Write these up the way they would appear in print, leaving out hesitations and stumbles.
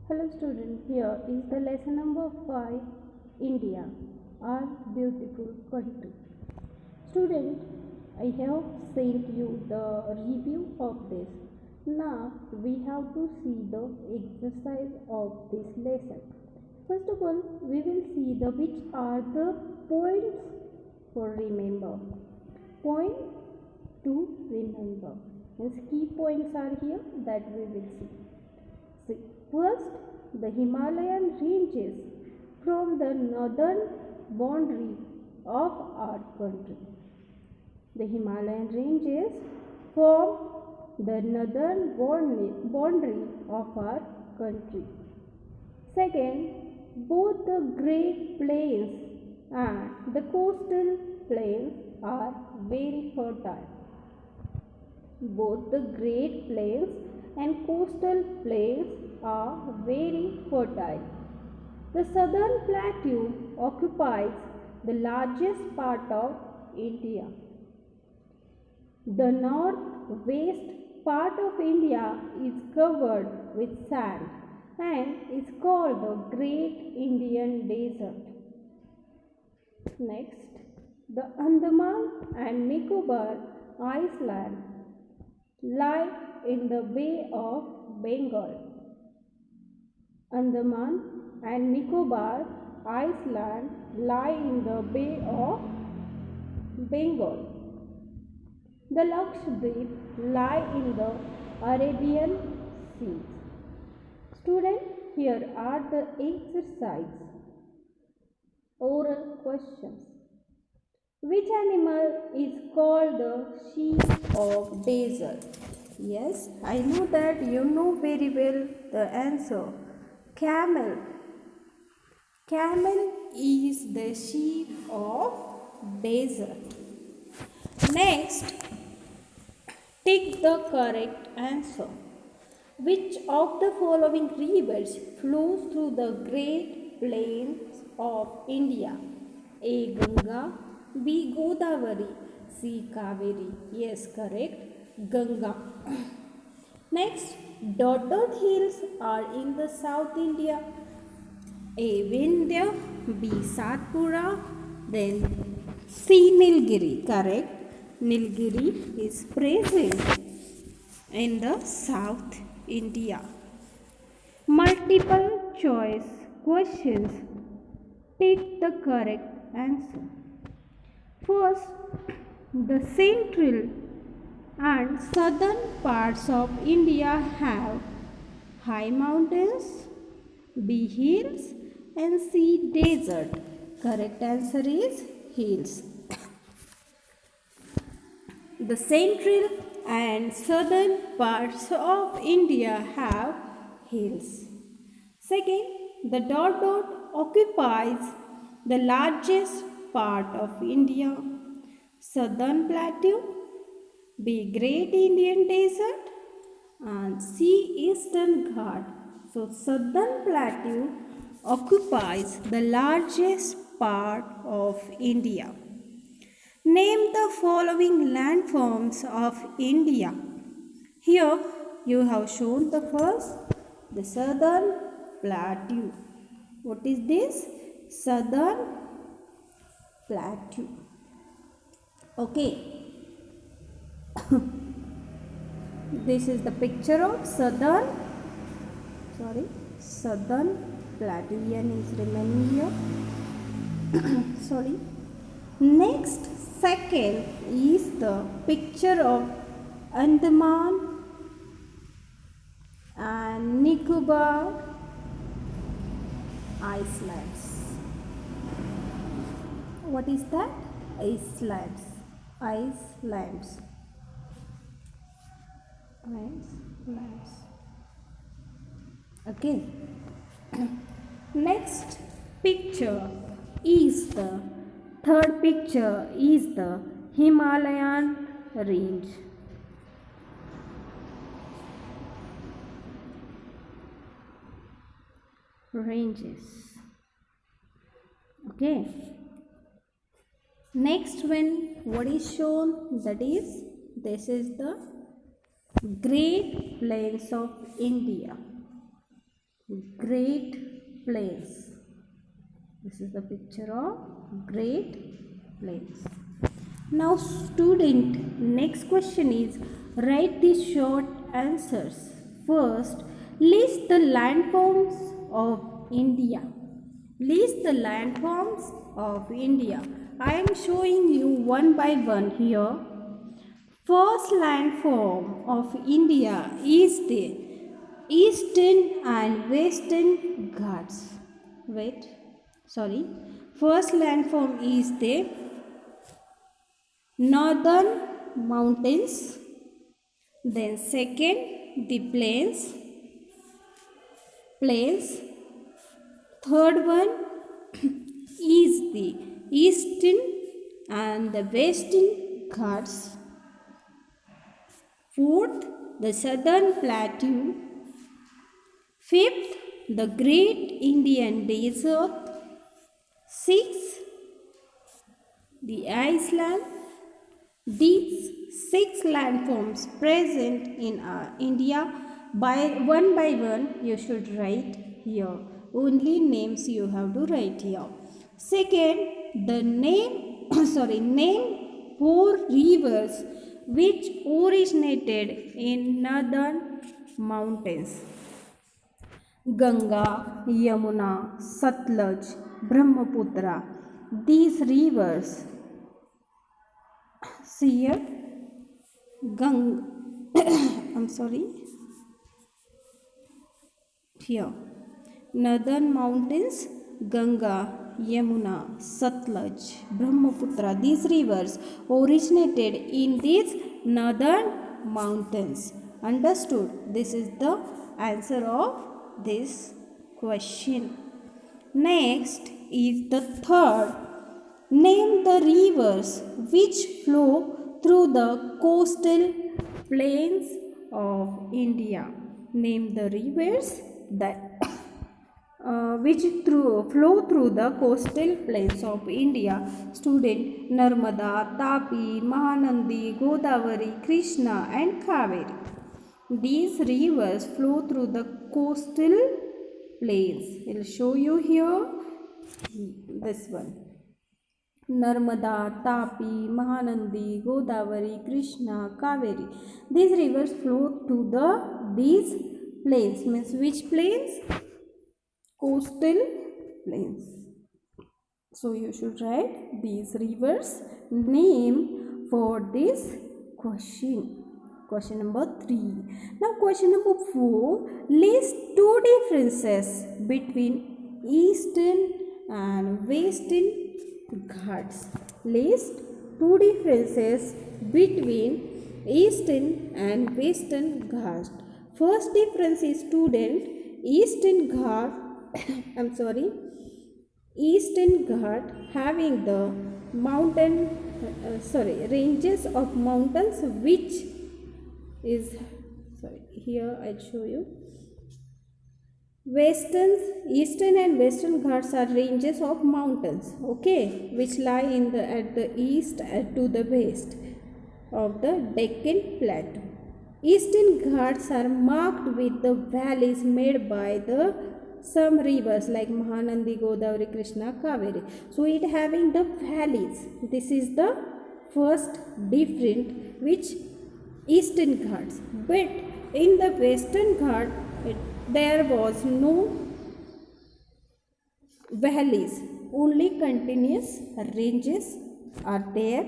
Hello student, here is the lesson number 5, India, our beautiful country. Student, I have sent you the review of this. Now we have to see the exercise of this lesson. First of all, we will see the which are the points for remember. Point to remember. Means key points are here that we will see. See, first, the Himalayan ranges from the northern boundary of our country. The Himalayan ranges form the northern boundary of our country. Second, both the Great Plains and the coastal plains are very fertile. Both the Great Plains and coastal plains are very fertile. The southern plateau occupies the largest part of India. The northwest part of India is covered with sand and is called the Great Indian Desert. Next, the Andaman and Nicobar Islands lie in the Bay of Bengal. Andaman and Nicobar Islands lie in the Bay of Bengal. The Lakshadweep lie in the Arabian Sea. Student, here are the exercise. Oral questions. Which animal is called the sheep of desert? Yes, I know that you know very well the answer. Camel. Camel is the sheep of desert. Next, tick the correct answer. Which of the following rivers flows through the Great Plains of India? A. Ganga, B. Godavari, C. Kaveri. Yes, correct. Ganga. Next, dot hills are in the South India. A. Vindhya, B. Satpura, then C. Nilgiri. Correct. Nilgiri is present in the South India. Multiple choice questions. Take the correct answer. First, the central and southern parts of India have high mountains, B. hills, and C. desert. Correct answer is hills. The central and southern parts of India have hills. Second, the dot occupies the largest part of India. Southern Plateau, B. Great Indian Desert, and C. Eastern Ghat. So, Southern Plateau occupies the largest part of India. Name the following landforms of India. Here you have shown the first, the Southern Plateau. What is this? Southern Plateau. Okay. This is the picture of Southern Plateau is remaining here. Sorry. Next, second is the picture of Andaman and Nicobar Islands. What is that? Islands. Okay. Next picture is the third picture is the Himalayan range. Ranges. Okay. Next one, what is shown? That is, this is the Great Plains of India. Great Plains. This is the picture of Great Plains. Now student, next question is write the short answers. First, list the landforms of India. List the landforms of India. I am showing you one by one here. First landform of India is the Eastern and Western Ghats. First landform is the Northern Mountains. Then second, the plains. Third one is the Eastern and the Western Ghats. Fourth, the Southern Plateau. Fifth, the Great Indian Desert. Sixth, the Iceland. These 6 landforms present in India. One by one you should write here. Only names you have to write here. Second, the name 4 rivers which originated in northern mountains. Ganga, Yamuna, Satluj, Brahmaputra. These rivers, see here, here, northern mountains, Ganga, Yamuna, Satluj, Brahmaputra. These rivers originated in these northern mountains. Understood? This is the answer of this question. Next is the third. Name the rivers which flow through the coastal plains of India. Name the rivers that which flow through the coastal plains of India. Student, Narmada, Tapi, Mahanandi, Godavari, Krishna and Kaveri. These rivers flow through the coastal plains. I will show you here this one. Narmada, Tapi, Mahanandi, Godavari, Krishna, Kaveri. These rivers flow to these plains. Means which plains? Coastal plains. So you should write these rivers name for this question. Question number 3. Now question number 4. List 2 differences between Eastern and Western Ghats. List 2 differences between Eastern and Western Ghats. First difference is student, Eastern Ghat having the ranges of mountains which is here I'll show you. Eastern and Western Ghats are ranges of mountains, okay, which lie at the east to the west of the Deccan Plateau. Eastern Ghats are marked with the valleys made by some rivers like Mahanandi, Godavari, Krishna, Kaveri. So it having the valleys. This is the first different which Eastern Ghats. But in the Western Ghat there was no valleys, only continuous ranges are there.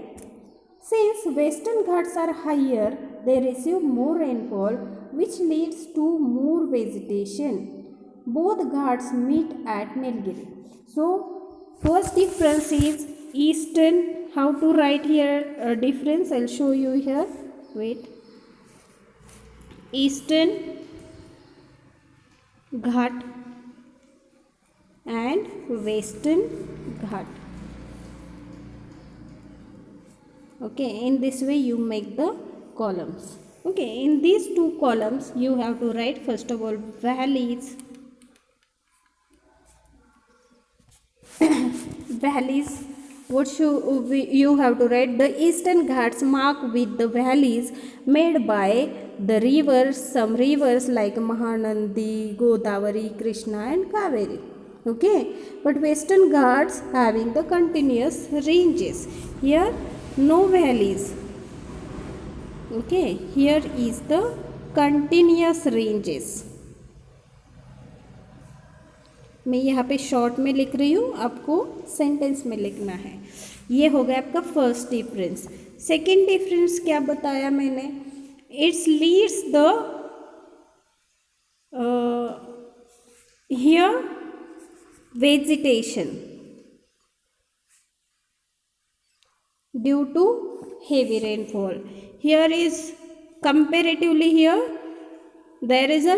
Since Western Ghats are higher, they receive more rainfall which leads to more vegetation. Both Ghats meet at Nilgiri. So first difference is Eastern. How to write here a difference? I'll show you here. Wait. Eastern Ghat and Western Ghat. Okay, in this way you make the columns. Okay, in these 2 columns you have to write first of all valleys. Valleys, what you have to write? The Eastern Ghats marked with the valleys made by the rivers, some rivers like Mahanandi, Godavari, Krishna and Kaveri. Okay, but Western Ghats having the continuous ranges. Here no valleys. Okay, here is the continuous ranges. मैं यहाँ पे short में लिख रही हूँ, आपको sentence में लिखना है. ये हो गया आपका फर्स्ट डिफरेंस. सेकेंड डिफरेंस क्या बताया मैंने? It's leads the here vegetation due to heavy rainfall. Here is comparatively, here there is a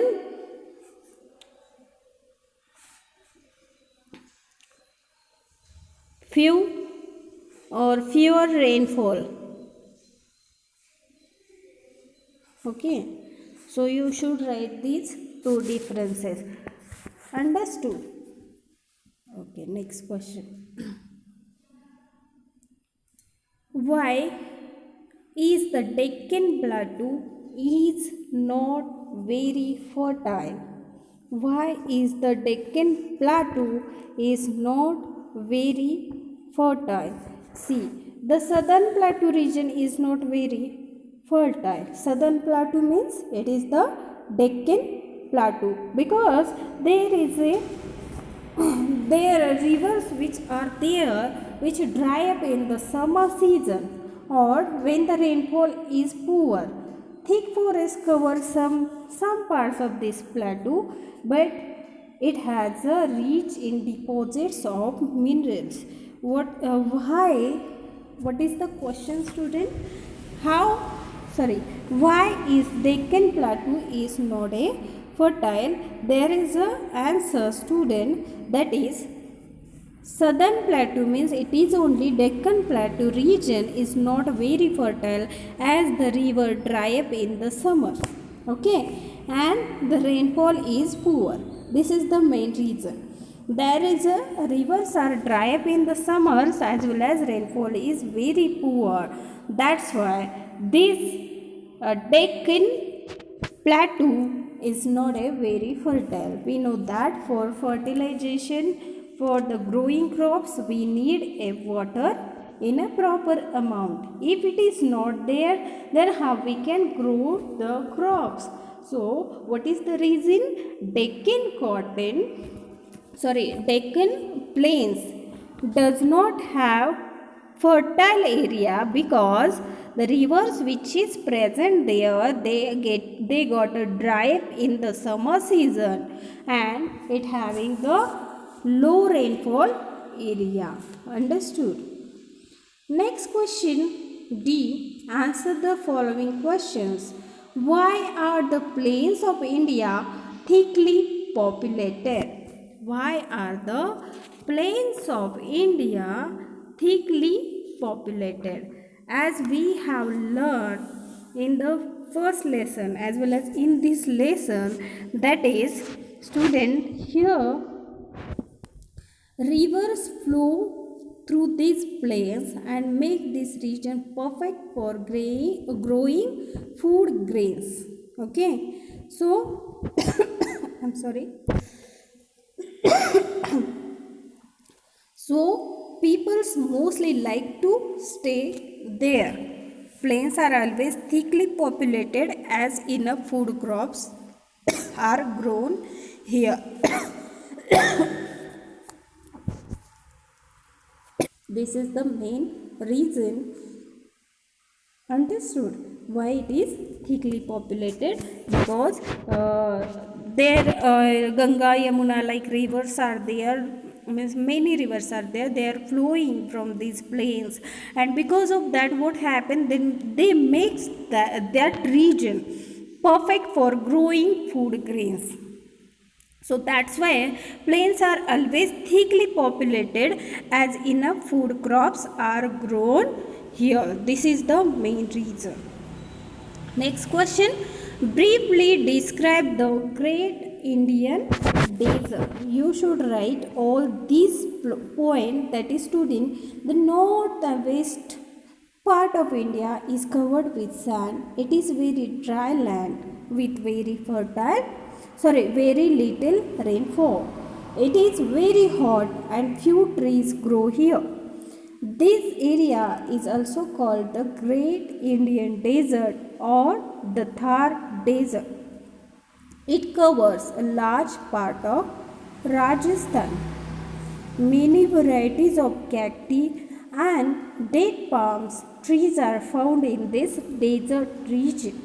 few or fewer rainfall. Okay, so you should write these two differences. Understood? Okay, next question. Why is the Deccan Plateau is not very fertile? Why is the Deccan Plateau is not very fertile? See, the Southern Plateau region is not very fertile. Southern Plateau means it is the Deccan Plateau because there is a there are rivers which are there which dry up in the summer season or when the rainfall is poor. Thick forests cover some parts of this plateau, but it has a rich in deposits of minerals. What is the question, student? Why is Deccan Plateau is not a fertile? There is a answer, student, that is Southern Plateau means it is only Deccan Plateau region is not very fertile as the river dry up in the summer. Okay, and the rainfall is poor. This is the main reason. There is a rivers are dry up in the summers as well as rainfall is very poor. That's why this Deccan Plateau is not a very fertile. We know that for fertilization, for the growing crops, we need a water in a proper amount. If it is not there, then how we can grow the crops? So, what is the reason? Deccan plains does not have fertile area because the rivers which is present there they got a dry up in the summer season and it having the low rainfall area. Understood? Next question D. Answer the following questions. Why are the plains of India thickly populated? Why are the plains of India thickly populated? As we have learned in the first lesson as well as in this lesson, that is, student, here rivers flow through these plains and make this region perfect for growing food grains. Okay, so I'm sorry. So peoples mostly like to stay there. Plains are always thickly populated as enough food crops are grown here. This is the main reason. Understood? Why it is thickly populated? Because there Ganga, Yamuna like rivers are there, means many rivers are there, they are flowing from these plains, and because of that what happened, then they make that region perfect for growing food grains. So that's why plains are always thickly populated as enough food crops are grown here. This is the main reason. Next question. Briefly describe the Great Indian Desert. You should write all these points, that is student, the north and west Part of India is covered with sand. It is very dry land with very little rainfall. It is very hot and few trees grow here. This area is also called the Great Indian Desert or the Thar Desert. It covers a large part of Rajasthan. Many varieties of cacti and date palms trees are found in this desert region.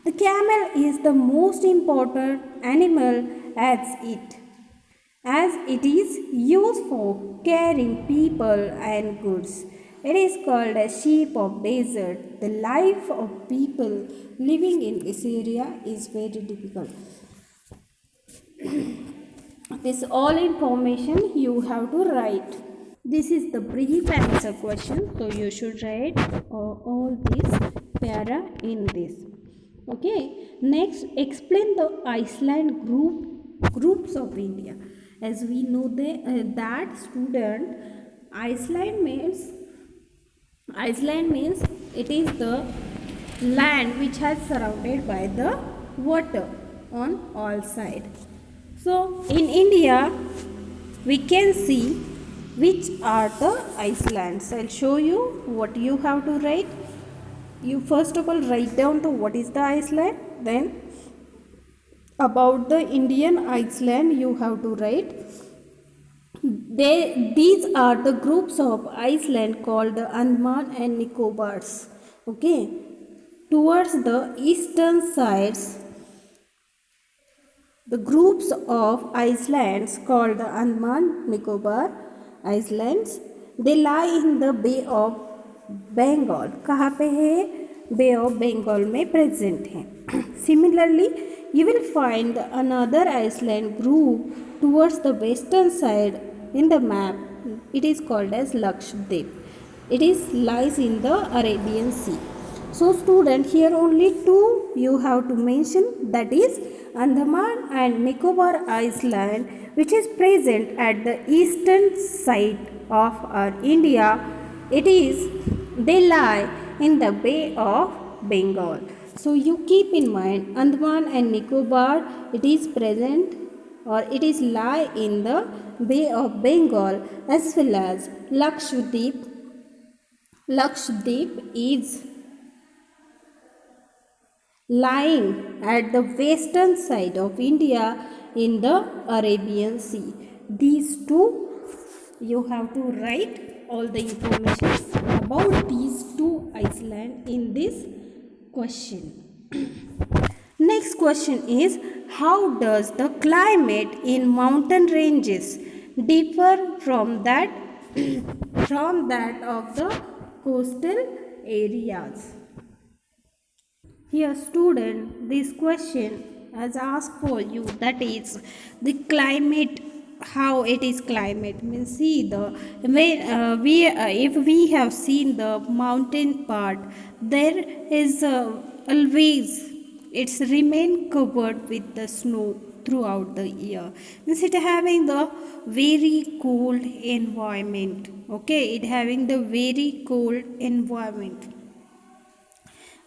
The camel is the most important animal as it is used for carrying people and goods. It is called a sheep of desert. The life of people living in this area is very difficult. This all information you have to write. This is the brief answer question. So you should write all this para in this. Okay. Next, explain the Iceland groups of India. As we know that student, Iceland means it is the land which has surrounded by the water on all sides. So in India, we can see which are the islands. I'll show you what you have to write. You first of all write down to what is the Iceland, then about the Indian Iceland you have to write. These are the groups of Iceland called the Andaman and Nicobars. Okay, towards the eastern sides, the groups of islands called the Andaman Nicobar Islands, they lie in the Bay of Bengal. कहाँ पे है? Bay of Bengal में present है. Similarly, you will find another island group towards the western side in the map. It is called as Lakshadweep. It lies in the Arabian Sea. So student, here only two you have to mention, that is Andaman and Nicobar Island, which is present at the eastern side of our India. They lie in the Bay of Bengal. So you keep in mind Andaman and Nicobar, it is present or it is lie in the Bay of Bengal, as well as Lakshadweep. Lakshadweep is lying at the western side of India in the Arabian Sea. These two you have to write all the information about these two islands in this question. Next question is, how does the climate in mountain ranges differ from that of the coastal areas? Here student, this question has asked for you, that is the climate, how it is climate means. See the if we have seen the mountain part, there is always it's remain covered with the snow throughout the year. Means it having the very cold environment. Okay, it having the very cold environment.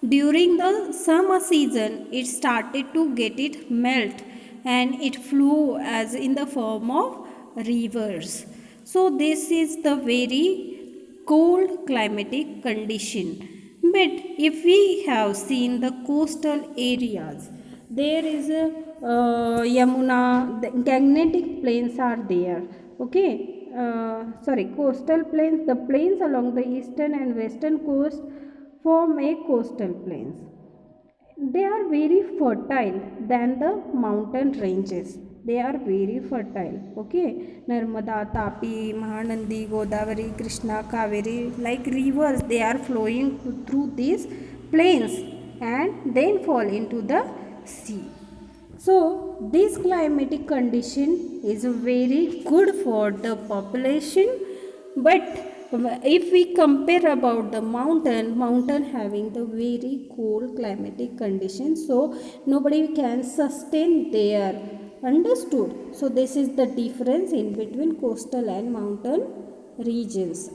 During the summer season, it started to get it melt and it flew as in the form of rivers. So this is the very cold climatic condition. But if we have seen the coastal areas, there is a Yamuna, the Gangetic plains are there. Okay, coastal plains, the plains along the eastern and western coast form a coastal plains. They are very fertile than the mountain ranges. They are very fertile. Okay, Narmada, Tapi, Mahanandi, Godavari, Krishna, Kaveri, like rivers, they are flowing through these plains and then fall into the sea. So this climatic condition is very good for the population, but if we compare about the mountain having the very cold climatic conditions, so nobody can sustain there. Understood? So this is the difference in between coastal and mountain regions.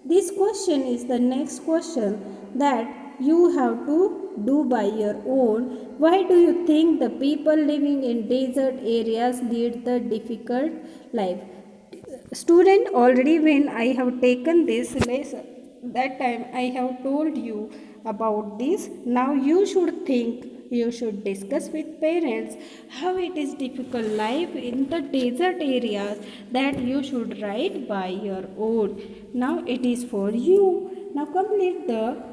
This question is the next question that you have to do by your own. Why do you think the people living in desert areas lead the difficult life? Student, already when I have taken this lesson, that time I have told you about this. Now you should think, you should discuss with parents how it is difficult life in the desert areas, that you should write by your own. Now it is for you. Now complete the